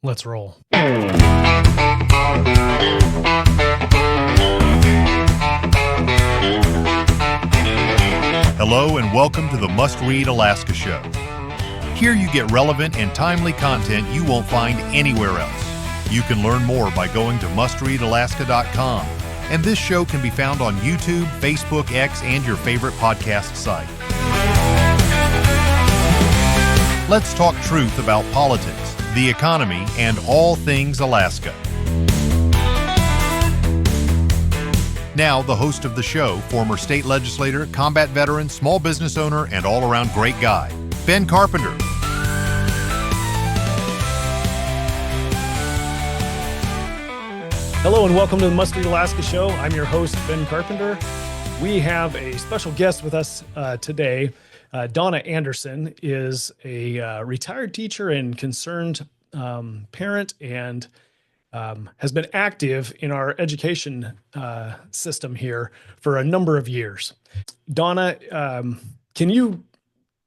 Let's roll. Hello and welcome to the Must Read Alaska Show. Here you get relevant and timely content you won't find anywhere else. You can learn more by going to mustreadalaska.com, and this show can be found on YouTube, Facebook, X, and your favorite podcast site. Let's talk truth about politics, the economy, and all things Alaska. Now, the host of the show, former state legislator, combat veteran, small business owner, and all-around great guy, Ben Carpenter. Hello and welcome to the Must Read Alaska Show. I'm your host, Ben Carpenter. We have a special guest with us today. Donna Anderson is a retired teacher and concerned parent and has been active in our education system here for a number of years. Donna, can you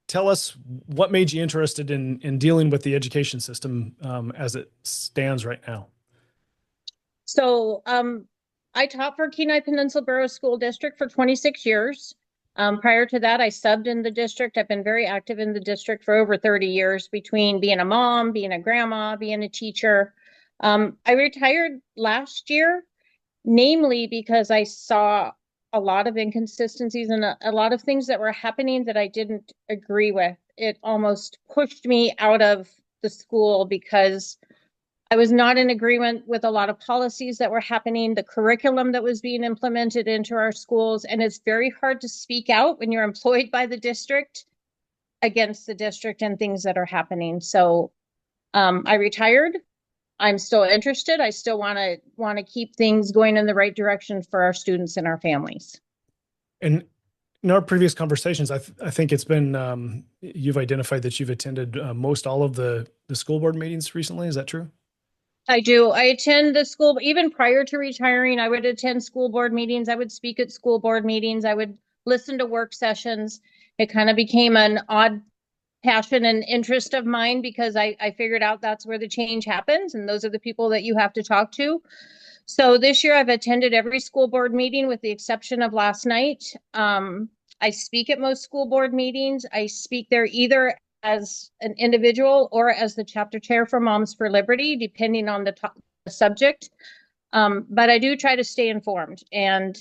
tell us what made you interested in dealing with the education system as it stands right now? So I taught for Kenai Peninsula Borough School District for 26 years. Prior to that, I subbed in the district. I've been very active in the district for over 30 years between being a mom, being a grandma, being a teacher. I retired last year, namely because I saw a lot of inconsistencies and a lot of things that were happening that I didn't agree with. It almost pushed me out of the school because I was not in agreement with a lot of policies that were happening, the curriculum that was being implemented into our schools. And it's very hard to speak out when you're employed by the district against the district and things that are happening. So I retired. I'm still interested. I still want to keep things going in the right direction for our students and our families. And in our previous conversations, I think it's been, you've identified that you've attended most all of the school board meetings recently. Is that true? I do. I attend the school, even prior to retiring, I would attend school board meetings. I would speak at school board meetings. I would listen to work sessions. It kind of became an odd passion and interest of mine because I figured out that's where the change happens. And those are the people that you have to talk to. So this year I've attended every school board meeting with the exception of last night. I speak at most school board meetings. I speak there either as an individual or as the chapter chair for Moms for Liberty, depending on the subject. But I do try to stay informed, and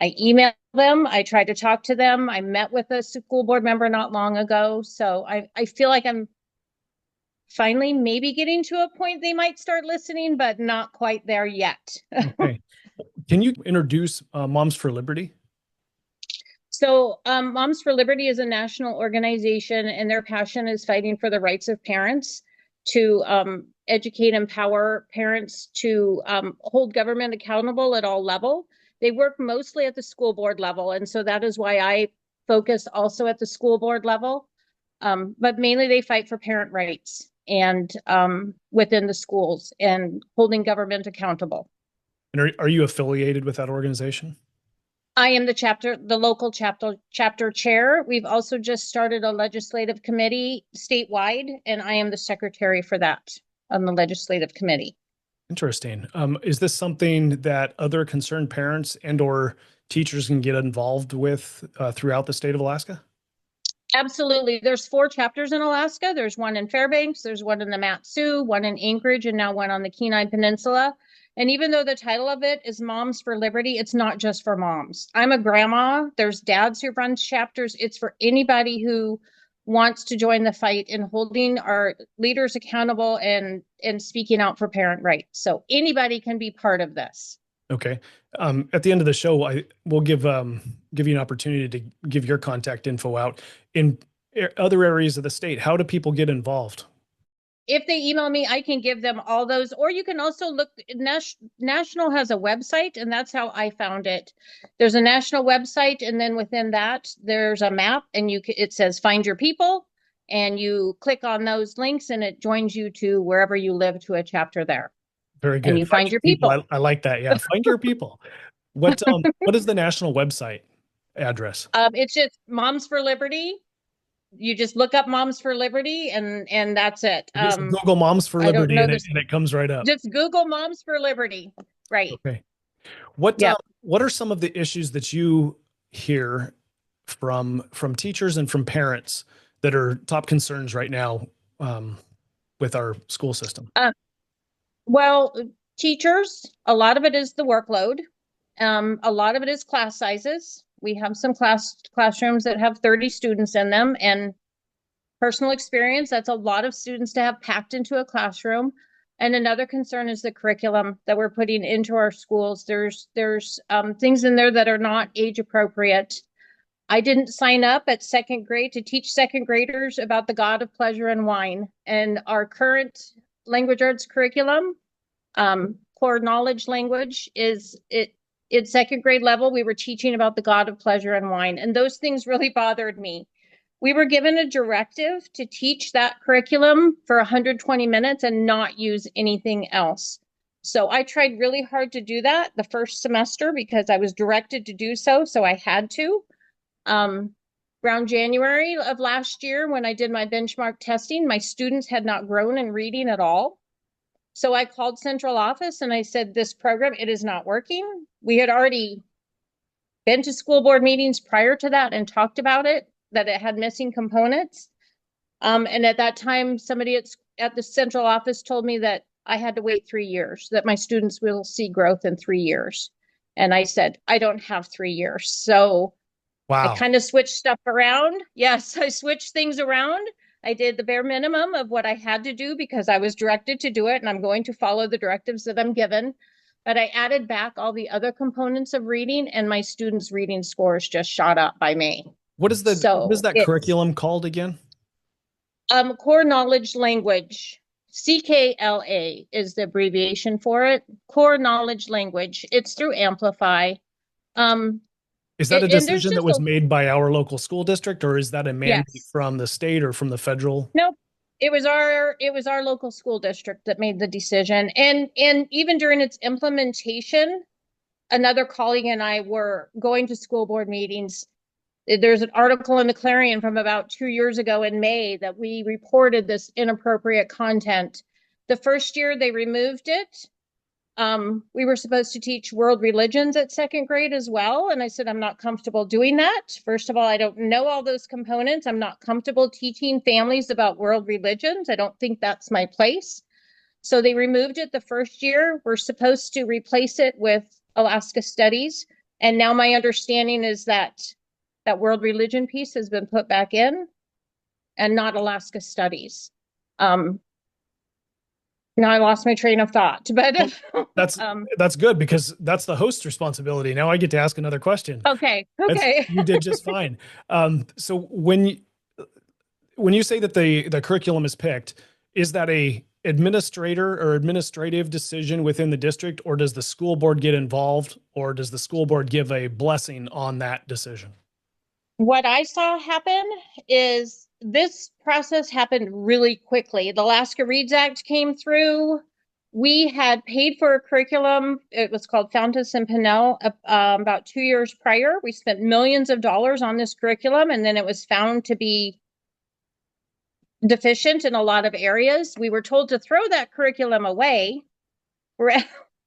I email them. I try to talk to them. I met with a school board member not long ago. So I feel like I'm finally maybe getting to a point they might start listening, but not quite there yet. Okay. Can you introduce Moms for Liberty? So Moms for Liberty is a national organization, and their passion is fighting for the rights of parents to educate, empower parents to hold government accountable at all levels. They work mostly at the school board level, and so that is why I focus also at the school board level. But mainly they fight for parent rights and within the schools and holding government accountable. And are you affiliated with that organization? I am the local chapter chair. We've also just started a legislative committee statewide, and I am the secretary for that on the legislative committee. Interesting. Is this something that other concerned parents and or teachers can get involved with throughout the state of Alaska? Absolutely. There's 4 chapters in Alaska. There's one in Fairbanks, there's one in the Mat-Su, one in Anchorage, and now one on the Kenai Peninsula. And even though the title of it is Moms for Liberty, it's not just for moms. I'm a grandma. There's dads who run chapters. It's for anybody who wants to join the fight in holding our leaders accountable and speaking out for parent rights. So anybody can be part of this. Okay. At the end of the show, we'll give you an opportunity to give your contact info out. In other areas of the state, how do people get involved? If they email me, I can give them all those, or you can also look, National has a website, and that's how I found it. There's a national website, and then within that, there's a map, and it says find your people, and you click on those links, and it joins you to wherever you live to a chapter there. Very good. And you find your people. I like that. Yeah, find your people. What is the national website address? It's just Moms for Liberty. you just look up Moms for Liberty and that's it. Just Google Moms for I don't Liberty know and this. it comes right up. Just Google Moms for Liberty. Right. Okay. Yeah. What are some of the issues that you hear from teachers and from parents that are top concerns right now with our school system? Well, teachers, a lot of it is the workload. A lot of it is class sizes. We have some classrooms that have 30 students in them, and personal experience, that's a lot of students to have packed into a classroom. And another concern is the curriculum that we're putting into our schools. There's things in there that are not age appropriate. I didn't sign up at second grade to teach second graders about the God of pleasure and wine. And our current language arts curriculum, core knowledge language, at second grade level, we were teaching about the God of pleasure and wine. And those things really bothered me. We were given a directive to teach that curriculum for 120 minutes and not use anything else. So I tried really hard to do that the first semester because I was directed to do so. So I had to. Around January of last year, when I did my benchmark testing, my students had not grown in reading at all. So I called central office and I said, this program, it is not working. We had already been to school board meetings prior to that and talked about it, that it had missing components. And at that time, somebody at the central office told me that I had to wait 3 years, that my students will see growth in 3 years. And I said, I don't have 3 years. So wow. I kind of switched stuff around. Yes, I switched things around. I did the bare minimum of what I had to do because I was directed to do it, and I'm going to follow the directives that I'm given. But I added back all the other components of reading, and my students' reading scores just shot up by May. What is that curriculum called again? Core knowledge language. CKLA is the abbreviation for it. Core knowledge language. It's through Amplify. Is that a decision that was made by our local school district, or is that a mandate from the state or from the federal? Nope. It was our local school district that made the decision. And even during its implementation, another colleague and I were going to school board meetings. There's an article in the Clarion from about 2 years ago in May that we reported this inappropriate content. The first year they removed it. We were supposed to teach world religions at second grade as well. And I said, I'm not comfortable doing that. First of all, I don't know all those components. I'm not comfortable teaching families about world religions. I don't think that's my place. So they removed it the first year. We're supposed to replace it with Alaska Studies. And now my understanding is that that world religion piece has been put back in and not Alaska Studies. Now I lost my train of thought, but that's good because that's the host's responsibility. Now I get to ask another question. Okay. You did just fine. So when you say that the curriculum is picked, is that a administrator or administrative decision within the district, or does the school board get involved, or does the school board give a blessing on that decision? What I saw happen is this process happened really quickly. The Alaska Reads Act came through. We had paid for a curriculum. It was called Fountas and Pinnell about 2 years prior. We spent millions of dollars on this curriculum, and then it was found to be deficient in a lot of areas. We were told to throw that curriculum away,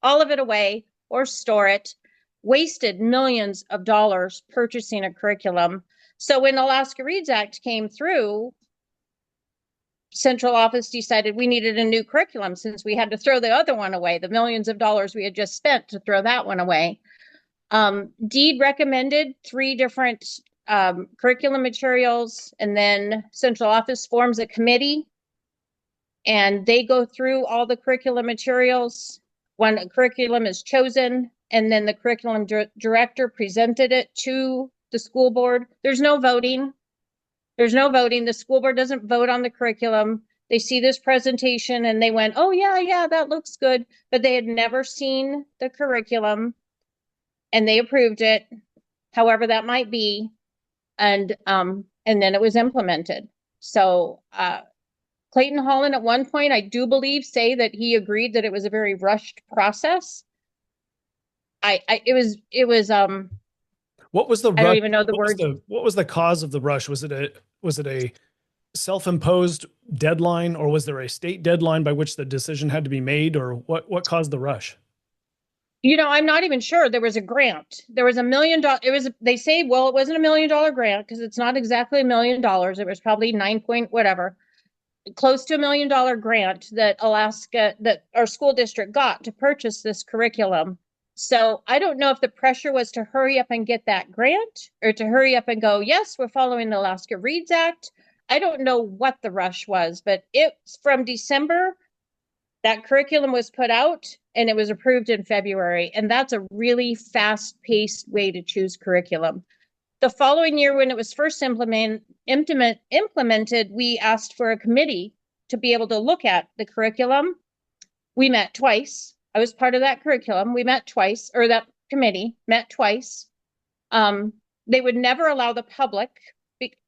all of it away, or store it. Wasted millions of dollars purchasing a curriculum. So when Alaska Reads Act came through, central office decided we needed a new curriculum since we had to throw the other one away, the millions of dollars we had just spent to throw that one away. Deed recommended 3 different curriculum materials, and then central office forms a committee, and they go through all the curriculum materials. When a curriculum is chosen, and then the curriculum director presented it to the school board. There's no voting. The school board doesn't vote on the curriculum. They see this presentation and they went, oh yeah, that looks good. But they had never seen the curriculum and they approved it, however that might be. And then it was implemented. So Clayton Holland at one point, I do believe, say that he agreed that it was a very rushed process. What was the I don't rush? even know the word. What was the cause of the rush? Was it a self-imposed deadline, or was there a state deadline by which the decision had to be made, or what caused the rush? I'm not even sure. There was a grant. There was $1 million. They say, well, it wasn't $1 million grant because it's not exactly $1 million. It was probably 9 point whatever, close to $1 million grant that our school district got to purchase this curriculum. So I don't know if the pressure was to hurry up and get that grant or to hurry up and go, yes, we're following the Alaska Reads Act. I don't know what the rush was, but it's from December. That curriculum was put out and it was approved in February. And that's a really fast-paced way to choose curriculum. The following year, when it was first implemented, we asked for a committee to be able to look at the curriculum. We met twice. I was part of that curriculum. We met twice, or that committee met twice. They would never allow the public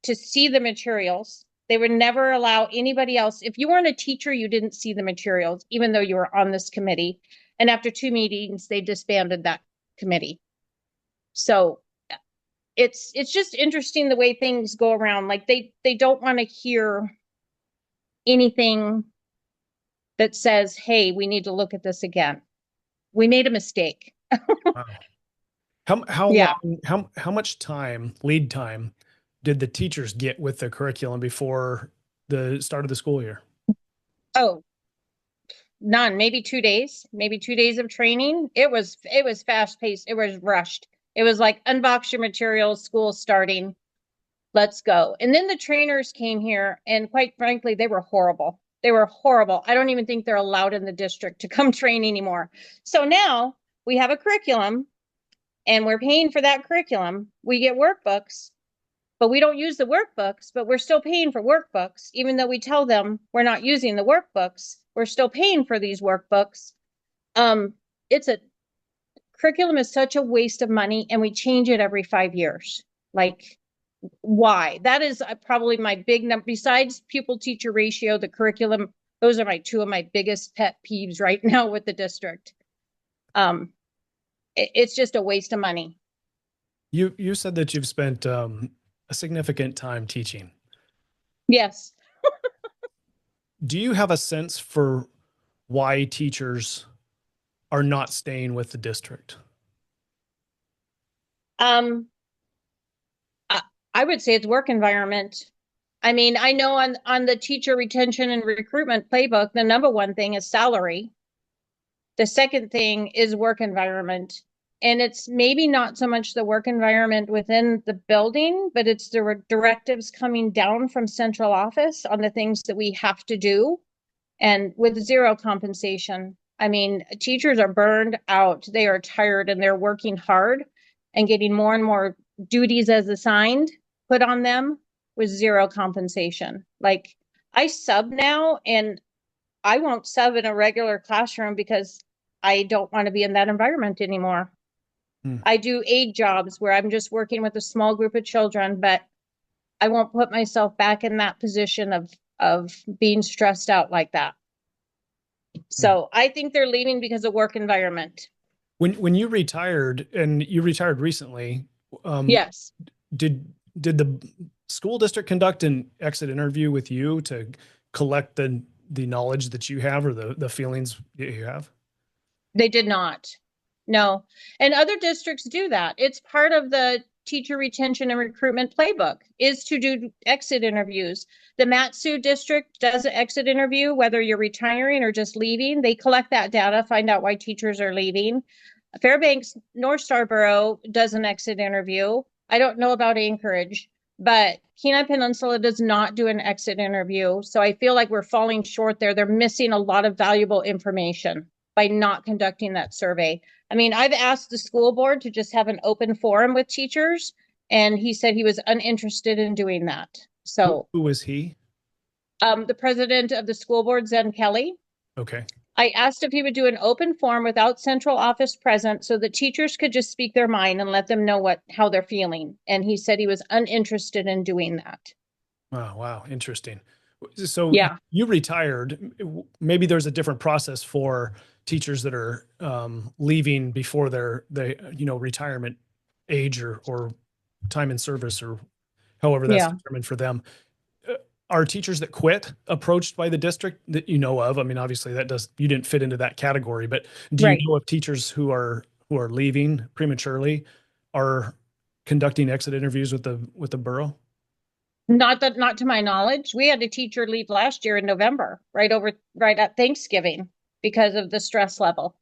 to see the materials. They would never allow anybody else. If you weren't a teacher, you didn't see the materials, even though you were on this committee. And after 2 meetings, they disbanded that committee. So it's just interesting the way things go around. Like they don't want to hear anything that says, hey, we need to look at this again. We made a mistake. Wow. How Yeah. long, how much lead time did the teachers get with the curriculum before the start of the school year? Oh, none, maybe 2 days, of training. It was fast paced. It was rushed. It was like, unbox your materials, school starting, let's go. And then the trainers came here and quite frankly, they were horrible. They were horrible. I don't even think they're allowed in the district to come train anymore. So now we have a curriculum and we're paying for that curriculum. We get workbooks, but we don't use the workbooks, but we're still paying for workbooks. Even though we tell them we're not using the workbooks, we're still paying for these workbooks. Curriculum is such a waste of money and we change it every 5 years. Like, why? That is probably my big number. Besides pupil teacher ratio, the curriculum, those are two of my biggest pet peeves right now with the district. It's just a waste of money. You said that you've spent a significant time teaching. Yes. Do you have a sense for why teachers are not staying with the district? I would say it's work environment. I mean, I know on the teacher retention and recruitment playbook, the number one thing is salary. The second thing is work environment. And it's maybe not so much the work environment within the building, but it's the directives coming down from central office on the things that we have to do, and with zero compensation. I mean, teachers are burned out. They are tired and they're working hard and getting more and more duties as assigned put on them with zero compensation. Like, I sub now and I won't sub in a regular classroom because I don't want to be in that environment anymore. I do aid jobs where I'm just working with a small group of children, but I won't put myself back in that position of being stressed out like that. So I think they're leaving because of work environment. When you retired, and you retired recently, Yes. Did the school district conduct an exit interview with you to collect the knowledge that you have, or the feelings that you have? They did not. No. And other districts do that. It's part of the teacher retention and recruitment playbook is to do exit interviews. The Matsu district does an exit interview, whether you're retiring or just leaving. They collect that data, find out why teachers are leaving. Fairbanks North Star Borough does an exit interview. I don't know about Anchorage, but Kenai Peninsula does not do an exit interview. So I feel like we're falling short there. They're missing a lot of valuable information by not conducting that survey. I mean, I've asked the school board to just have an open forum with teachers, and he said he was uninterested in doing that. So who was he? The president of the school board, Zen Kelly. Okay. I asked if he would do an open forum without central office present so that teachers could just speak their mind and let them know how they're feeling. And he said he was uninterested in doing that. Oh, wow. Interesting. So yeah, you retired. Maybe there's a different process for teachers that are leaving before their retirement age or time in service or however that's Yeah. determined for them. Are teachers that quit approached by the district that you know of? I mean, obviously you didn't fit into that category, but do you Right. know of teachers who are leaving prematurely are conducting exit interviews with the borough? Not to my knowledge. We had a teacher leave last year in November, right at Thanksgiving because of the stress level.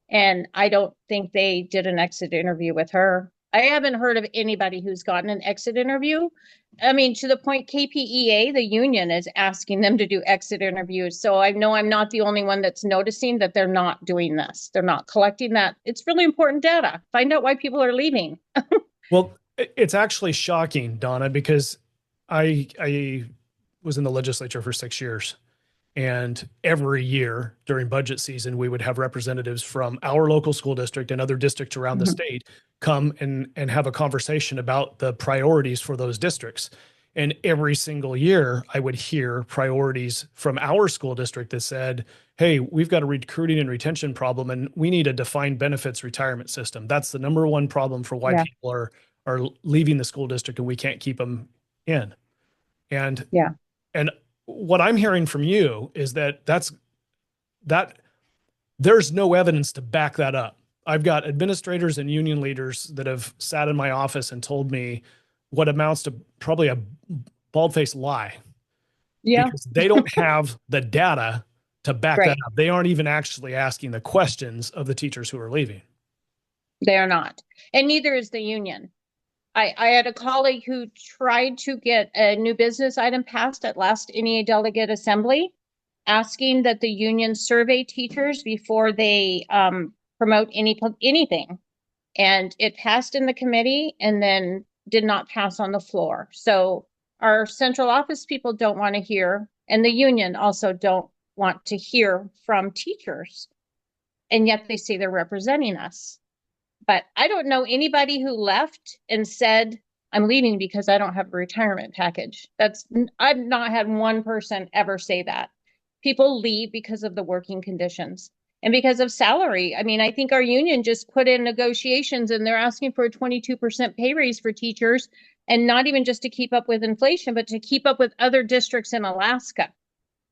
And I don't think they did an exit interview with her. I haven't heard of anybody who's gotten an exit interview. I mean, to the point KPEA, the union, is asking them to do exit interviews. So I know I'm not the only one that's noticing that they're not doing this. They're not collecting that. It's really important data. Find out why people are leaving. Well, it's actually shocking, Donna, because I was in the legislature for 6 years, and every year during budget season, we would have representatives from our local school district and other districts around the state come and have a conversation about the priorities for those districts. And every single year, I would hear priorities from our school district that said, hey, we've got a recruiting and retention problem, and we need a defined benefits retirement system. That's the number one problem for why Yeah. people are leaving the school district, and we can't keep them in. And Yeah. and what I'm hearing from you is that there's no evidence to back that up. I've got administrators and union leaders that have sat in my office and told me what amounts to probably a bald-faced lie, Yeah. because they don't have the data to back Right. that up. They aren't even actually asking the questions of the teachers who are leaving. They are not. And neither is the union. I had a colleague who tried to get a new business item passed at last NEA delegate assembly, asking that the union survey teachers before they promote anything. And it passed in the committee and then did not pass on the floor. So our central office people don't want to hear, and the union also don't want to hear from teachers. And yet they say they're representing us. But I don't know anybody who left and said, I'm leaving because I don't have a retirement package. I've not had one person ever say that. People leave because of the working conditions and because of salary. I mean, I think our union just put in negotiations and they're asking for a 22% pay raise for teachers, and not even just to keep up with inflation, but to keep up with other districts in Alaska,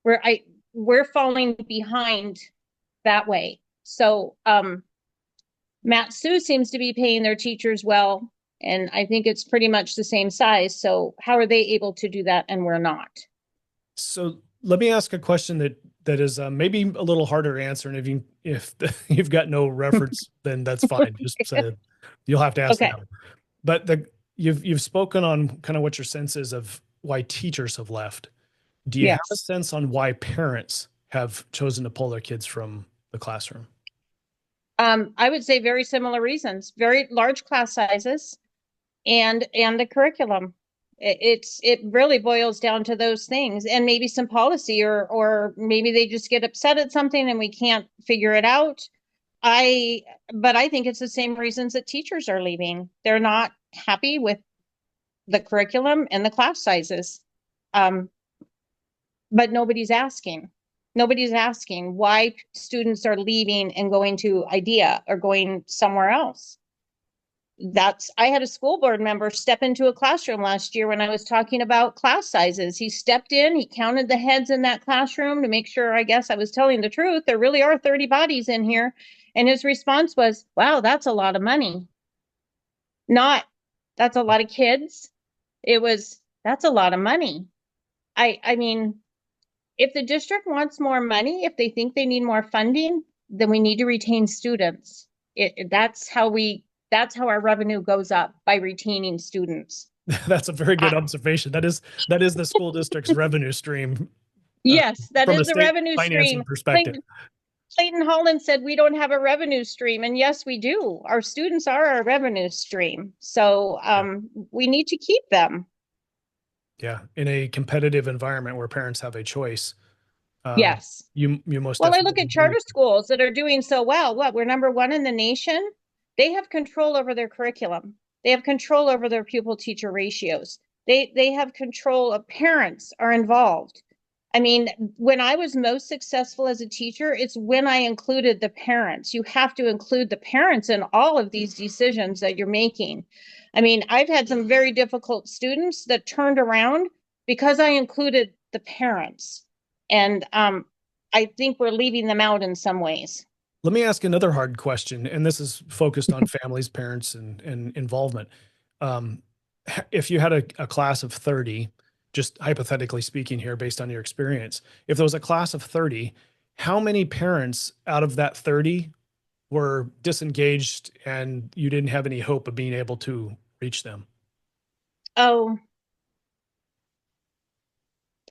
where we're falling behind that way. So, Matsu seems to be paying their teachers well, and I think it's pretty much the same size. So how are they able to do that and we're not? So let me ask a question that is maybe a little harder to answer. And if you've got no reference, then that's fine. Just say you'll have to ask Okay. them. But you've spoken on kind of what your sense is of why teachers have left. Do you have a Yes. sense on why parents have chosen to pull their kids from the classroom? I would say very similar reasons: very large class sizes and the curriculum. It really boils down to those things, and maybe some policy, or maybe they just get upset at something and we can't figure it out. But I think it's the same reasons that teachers are leaving. They're not happy with the curriculum and the class sizes. But nobody's asking. Nobody's asking why students are leaving and going to IDEA or going somewhere else. I had a school board member step into a classroom last year when I was talking about class sizes. He stepped in, he counted the heads in that classroom to make sure, I guess, I was telling the truth. There really are 30 bodies in here. And his response was, wow, that's a lot of money. Not, that's a lot of kids. It was, that's a lot of money. I mean, if the district wants more money, if they think they need more funding, then we need to retain students. That's how our revenue goes up, by retaining students. That's a very good observation. That is the school district's revenue stream. Yes, that from is a the revenue financing stream. perspective. Clayton Holland said we don't have a revenue stream, and yes, we do. Our students are our revenue stream, so we need to keep them. Yeah, in a competitive environment where parents have a choice. Yes. You most Well, I definitely look at do. charter schools that are doing so well. We're number one in the nation. They have control over their curriculum. They have control over their pupil teacher ratios. They have control of, parents are involved. I mean, when I was most successful as a teacher, it's when I included the parents. You have to include the parents in all of these decisions that you're making. I mean, I've had some very difficult students that turned around because I included the parents. And I think we're leaving them out in some ways. Let me ask another hard question, and this is focused on families, parents, and involvement. Um, if you had a class of 30, just hypothetically speaking here, based on your experience, if there was a class of 30, how many parents out of that 30 were disengaged and you didn't have any hope of being able to reach them? Oh,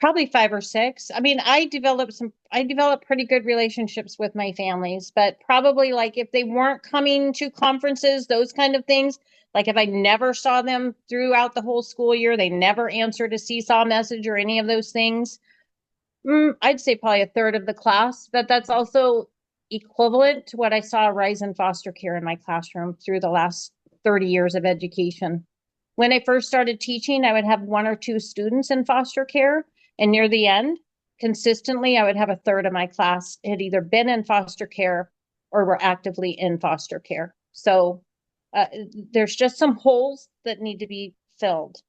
probably 5 or 6. I mean, I developed pretty good relationships with my families, but probably like if they weren't coming to conferences, those kind of things, like if I never saw them throughout the whole school year, they never answered a seesaw message or any of those things. I'd say probably a third of the class, but that's also equivalent to what I saw rise in foster care in my classroom through the last 30 years of education. When I first started teaching, I would have 1 or 2 students in foster care. And near the end, consistently, I would have a third of my class had either been in foster care or were actively in foster care. So there's just some holes that need to be filled.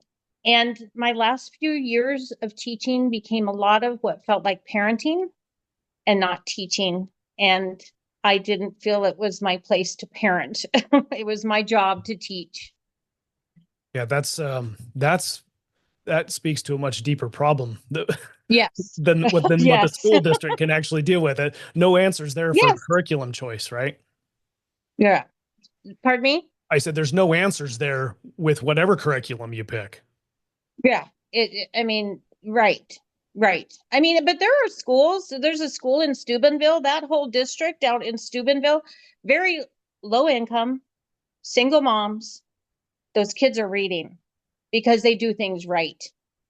And my last few years of teaching became a lot of what felt like parenting and not teaching. And I didn't feel it was my place to parent. It was my job to teach. Yeah, that speaks to a much deeper problem Yes. than what the Yes. school district can actually deal with. It. No answers there for Yes. curriculum choice, right? Yeah. Pardon me? I said there's no answers there with whatever curriculum you pick. Yeah. I mean, right. Right. I mean, but there are schools. There's a school in Steubenville, that whole district out in Steubenville, very low income, single moms. Those kids are reading because they do things right.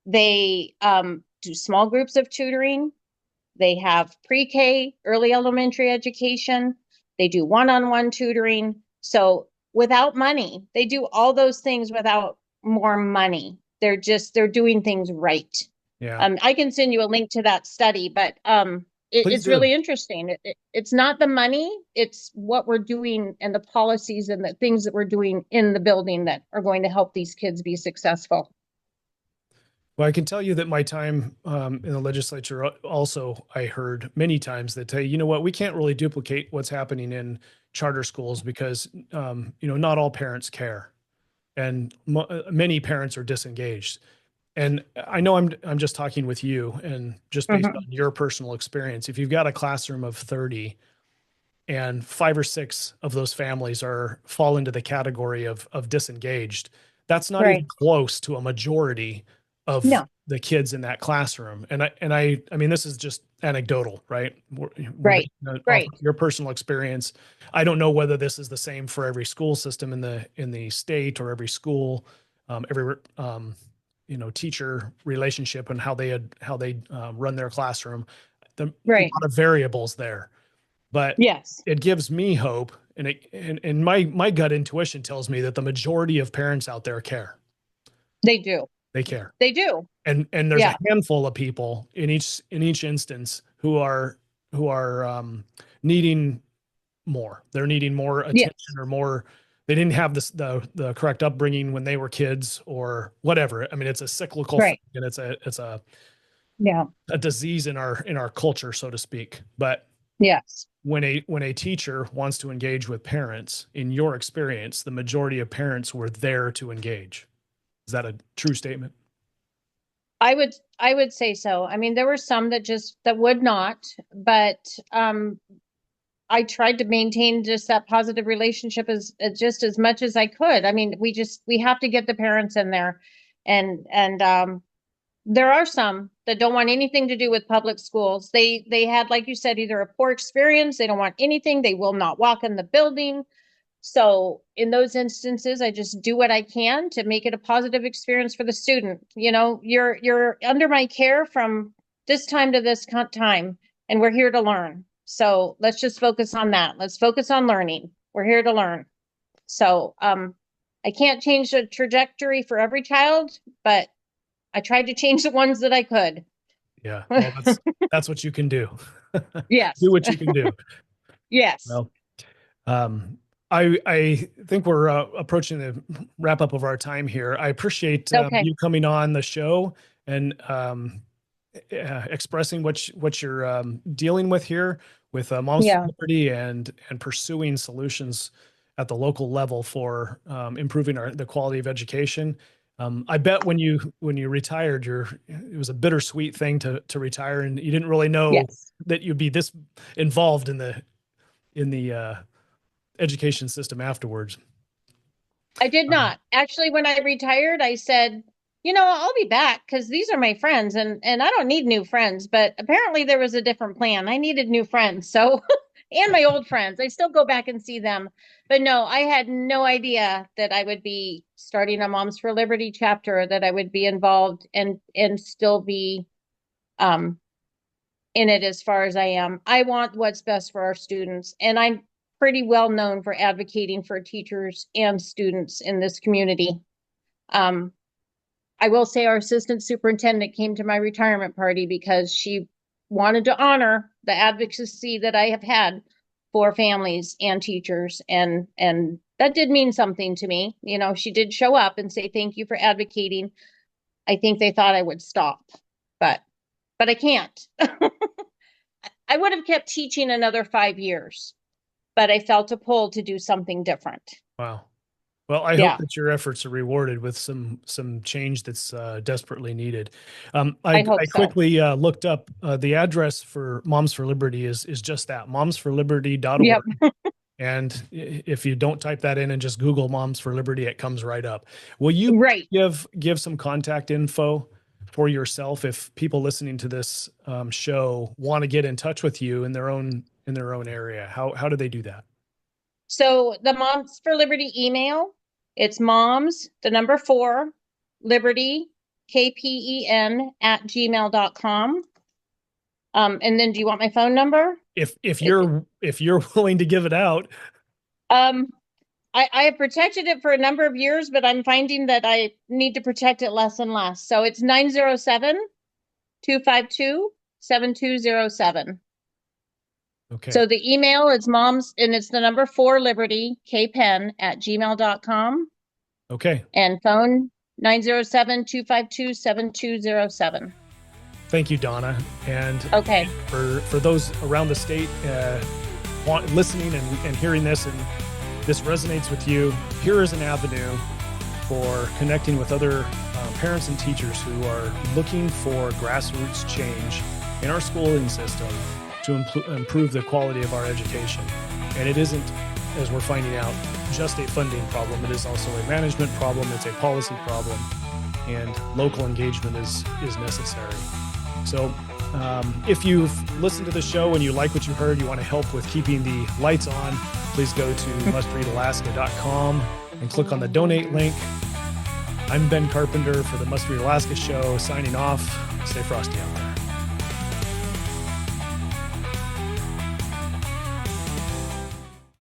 They do small groups of tutoring. They have pre-K, early elementary education. They do one-on-one tutoring. So without money, they do all those things without more money. They're doing things right. Yeah. I can send you a link to that study, but it's really interesting. It's not the money, it's what we're doing and the policies and the things that we're doing in the building that are going to help these kids be successful. Well, I can tell you that my time in the legislature also, I heard many times that, hey, you know what, we can't really duplicate what's happening in charter schools because, not all parents care. And many parents are disengaged. And I know I'm just talking with you and just based on your personal experience. If you've got a classroom of 30 and 5 or 6 of those families fall into the category of disengaged, that's not even close to a majority of the kids in that classroom. And I mean, this is just anecdotal, right? Right. Your personal experience. I don't know whether this is the same for every school system in the state or every school, every teacher relationship and how they run their classroom. A lot of variables there, but yes, it gives me hope. And my gut intuition tells me that the majority of parents out there care. They do. They care. They do. And there's a handful of people in each instance who are needing more. They're needing more attention or more. They didn't have the correct upbringing when they were kids or whatever. I mean, it's a cyclical thing, and it's a disease in our culture, so to speak. But yes, when a teacher wants to engage with parents, in your experience, the majority of parents were there to engage. Is that a true statement? I would say so. I mean, there were some that would not, but I tried to maintain just that positive relationship as much as I could. I mean, we have to get the parents in there, and there are some that don't want anything to do with public schools. They had, like you said, either a poor experience. They don't want anything. They will not walk in the building. So in those instances, I just do what I can to make it a positive experience for the student. You're under my care from this time to this time, and we're here to learn. So let's just focus on that. Let's focus on learning. We're here to learn. So I can't change the trajectory for every child, but I tried to change the ones that I could. Yeah. Well, that's what you can do. Yes. Do what you can do. Yes. Well, I think we're approaching the wrap up of our time here. I appreciate Okay. you coming on the show and expressing what you're dealing with here with Moms for Yeah. Liberty and pursuing solutions at the local level for improving the quality of education. I bet when you retired, it was a bittersweet thing to retire, and you didn't really know Yes. that you'd be this involved in the education system afterwards. I did not. Actually, when I retired, I said, I'll be back because these are my friends and I don't need new friends. But apparently there was a different plan. I needed new friends. So, and my old friends, I still go back and see them. But no, I had no idea that I would be starting a Moms for Liberty chapter, that I would be involved and still be in it as far as I am. I want what's best for our students. And I'm pretty well known for advocating for teachers and students in this community. I will say our assistant superintendent came to my retirement party because she wanted to honor the advocacy that I have had for families and teachers. And that did mean something to me. She did show up and say, thank you for advocating. I think they thought I would stop, but I can't. I would have kept teaching another 5 years, but I felt a pull to do something different. Wow. Well, I hope that your efforts are rewarded with some change that's desperately needed. I hope so. quickly looked up the address for Moms for Liberty is just that, momsforliberty.org. Yep. And if you don't type that in and just Google Moms for Liberty, it comes right up. Will you give some contact info for yourself if people listening to this show want to get in touch with you in their own area? How do they do that? So the Moms for Liberty email, it's moms, 4, liberty, KPEN @gmail.com. And then do you want my phone number? If you're willing to give it out. I have protected it for a number of years, but I'm finding that I need to protect it less and less. So it's 907-252-7207. Okay. So the email is moms, and it's the 4 liberty, KPEN @gmail.com. Okay. And phone 907-252-7207. Thank you, Donna. And okay, for those around the state listening and hearing this, and this resonates with you, here is an avenue for connecting with other parents and teachers who are looking for grassroots change in our schooling system to improve the quality of our education. And it isn't, as we're finding out, just a funding problem. It is also a management problem. It's a policy problem, and local engagement is necessary. So if you've listened to the show and you like what you heard, you want to help with keeping the lights on, please go to mustreadalaska.com and click on the donate link. I'm Ben Carpenter for the Must Read Alaska show, signing off. Stay frosty out there.